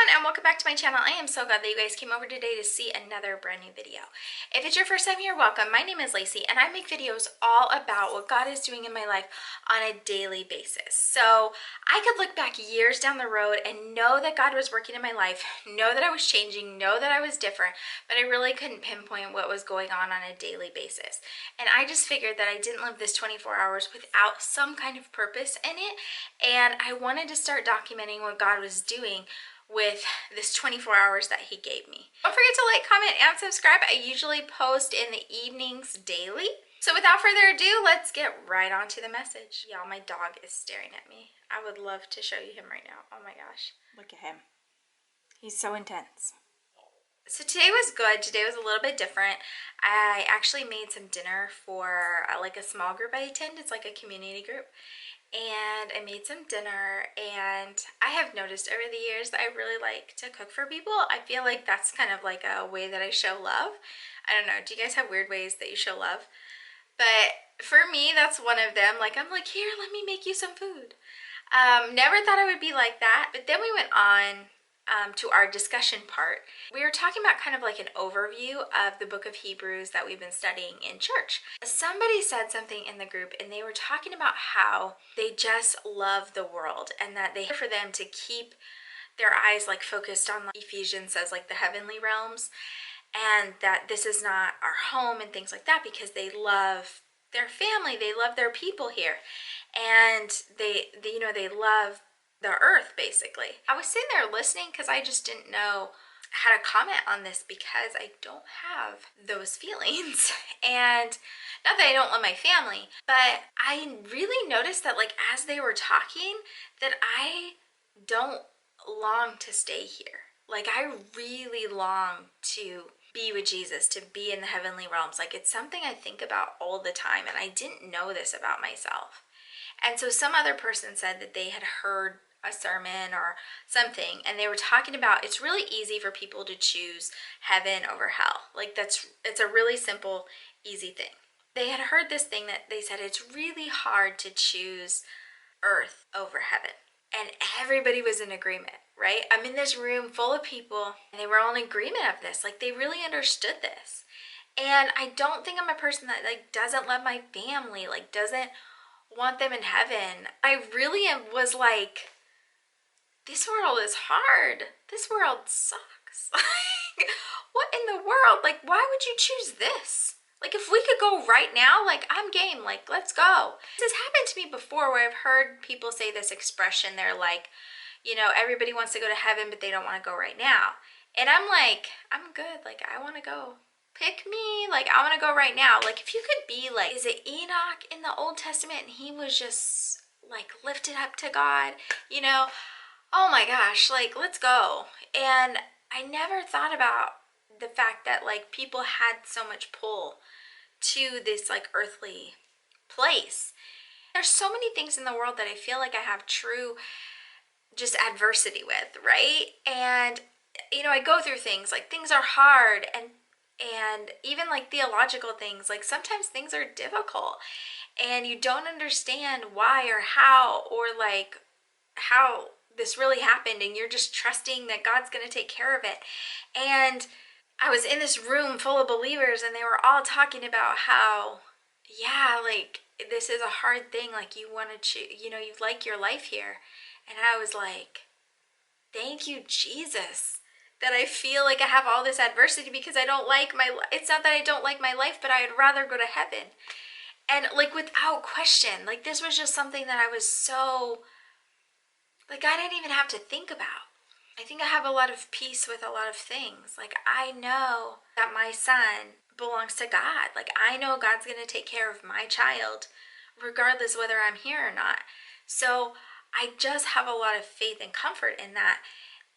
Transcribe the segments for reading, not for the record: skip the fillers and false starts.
everyone, and welcome back to my channel. I am so glad that you guys came over today to see another brand new video. If it's your first time here, welcome. My name is Lacey and I make videos all about what God is doing in my life on a daily basis. So I could look back years down the road and know that God was working in my life, know that I was changing, know that I was different, but I really couldn't pinpoint what was going on a daily basis. And I just figured that I didn't live this 24 hours without some kind of purpose in it, and I wanted to start documenting what God was doing with this 24 hours that he gave me. Don't forget to like, comment, and subscribe. I usually post in the evenings daily. So without further ado, let's get right on to the message. Y'all, my dog is staring at me. I would love to show you him right now. Oh my gosh. Look at him. He's so intense. So today was good. Today was a little bit different. I actually made some dinner for like a small group I attend. It's like a community group. And I made some dinner, and I have noticed over the years that I really like to cook for people. I feel like that's kind of like a way that I show love. I don't know, do you guys have weird ways that you show love? But for me, that's one of them. Like, I'm like, here, let me make you some food. Never thought I would be like that, but then we went on to our discussion part. We were talking about kind of like an overview of the book of Hebrews that we've been studying in church. Somebody said something in the group, and they were talking about how they just love the world, and that they for them to keep their eyes like focused on, like Ephesians says, like the heavenly realms, and that this is not our home and things like that, because they love their family, they love their people here, and they love the earth, basically. I was sitting there listening because I just didn't know how to comment on this, because I don't have those feelings. And not that I don't love my family, but I really noticed that, like, as they were talking, that I don't long to stay here. Like, I really long to be with Jesus, to be in the heavenly realms. Like, it's something I think about all the time, and I didn't know this about myself. And so some other person said that they had heard a sermon or something, and they were talking about it's really easy for people to choose heaven over hell. Like, it's a really simple, easy thing. They had heard this thing that they said it's really hard to choose earth over heaven. And everybody was in agreement, right? I'm in this room full of people, and they were all in agreement of this. Like, they really understood this. And I don't think I'm a person that, like, doesn't love my family, like, doesn't want them in heaven. I really was like, this world is hard. This world sucks. What in the world? Like, why would you choose this? Like, if we could go right now, like, I'm game. Like, let's go. This has happened to me before, where I've heard people say this expression. They're like, you know, everybody wants to go to heaven, but they don't want to go right now. And I'm like, I'm good. Like, I want to go. Pick me. Like, I want to go right now. Like, if you could be like, is it Enoch in the Old Testament, and he was just like lifted up to God, you know? Oh my gosh, like, let's go. And I never thought about the fact that, like, people had so much pull to this, like, earthly place. There's so many things in the world that I feel like I have true just adversity with, right? And, you know, I go through things, like, things are hard, and even like theological things, like, sometimes things are difficult and you don't understand why or how, or like how this really happened, and you're just trusting that God's going to take care of it. And I was in this room full of believers, and they were all talking about how, yeah, like, this is a hard thing. Like, you want to choose, you know, you like your life here. And I was like, thank you, Jesus, that I feel like I have all this adversity, because I don't like my life. It's not that I don't like my life, but I'd rather go to heaven. And, like, without question, like, this was just something that I was so, like, I didn't even have to think about. I think I have a lot of peace with a lot of things. Like, I know that my son belongs to God. Like, I know God's going to take care of my child, regardless whether I'm here or not. So I just have a lot of faith and comfort in that.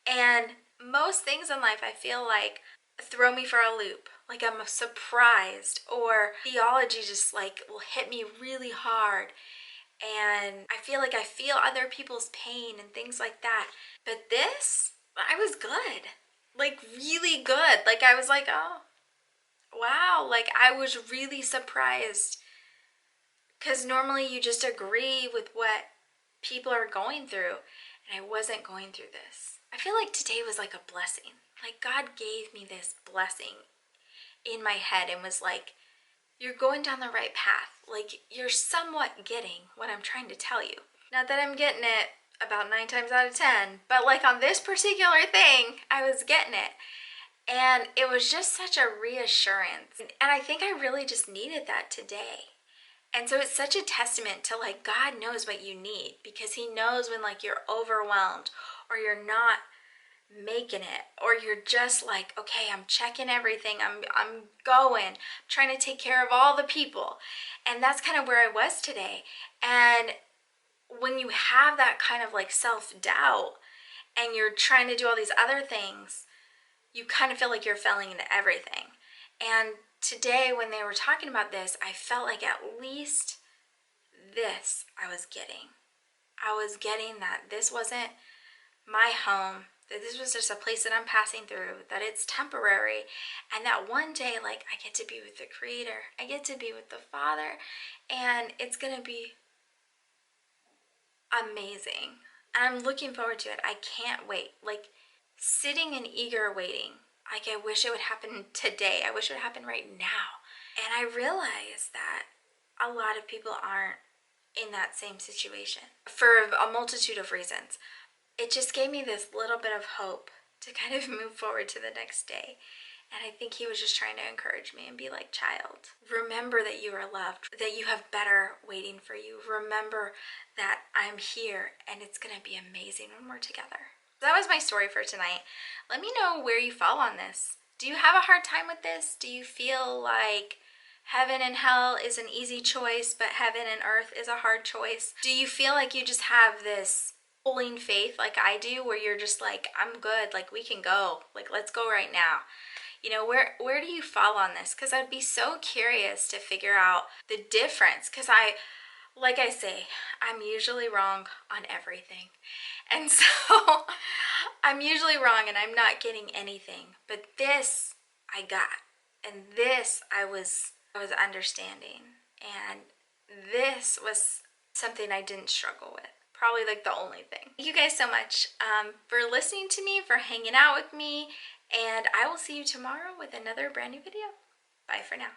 And most things in life, I feel like, throw me for a loop. Like, I'm surprised, or theology just, like, will hit me really hard. And I feel like I feel other people's pain and things like that. But this, I was good. Like, really good. Like, I was like, oh, wow. Like, I was really surprised. Because normally you just agree with what people are going through. And I wasn't going through this. I feel like today was like a blessing. Like God gave me this blessing in my head and was like, you're going down the right path. Like you're somewhat getting what I'm trying to tell you. Not that I'm getting it about 9 times out of 10, but like on this particular thing, I was getting it. And it was just such a reassurance. And I think I really just needed that today. And so it's such a testament to like God knows what you need, because he knows when like you're overwhelmed or you're not making it, or you're just like, okay, I'm checking everything, I'm going, trying to take care of all the people. And that's kind of where I was today. And when you have that kind of like self-doubt and you're trying to do all these other things, you kind of feel like you're failing into everything. And today when they were talking about this, I felt like at least this I was getting. I was getting that this wasn't my home, that this was just a place that I'm passing through, that it's temporary, and that one day, like, I get to be with the Creator, I get to be with the Father, and it's gonna be amazing. And I'm looking forward to it. I can't wait. Like, sitting in eager waiting. Like, I wish it would happen today. I wish it would happen right now. And I realize that a lot of people aren't in that same situation for a multitude of reasons. It just gave me this little bit of hope to kind of move forward to the next day. And I think he was just trying to encourage me and be like, child, remember that you are loved, that you have better waiting for you. Remember that I'm here and it's going to be amazing when we're together. That was my story for tonight. Let me know where you fall on this. Do you have a hard time with this? Do you feel like heaven and hell is an easy choice, but heaven and earth is a hard choice? Do you feel like you just have this pulling faith like I do, where you're just like, I'm good, like we can go, like let's go right now? You know, where do you fall on this? Because I'd be so curious to figure out the difference, because like I say, I'm usually wrong on everything. And so I'm usually wrong and I'm not getting anything. But this I got. And this I was understanding. And this was something I didn't struggle with. Probably like the only thing. Thank you guys so much for listening to me, for hanging out with me. And I will see you tomorrow with another brand new video. Bye for now.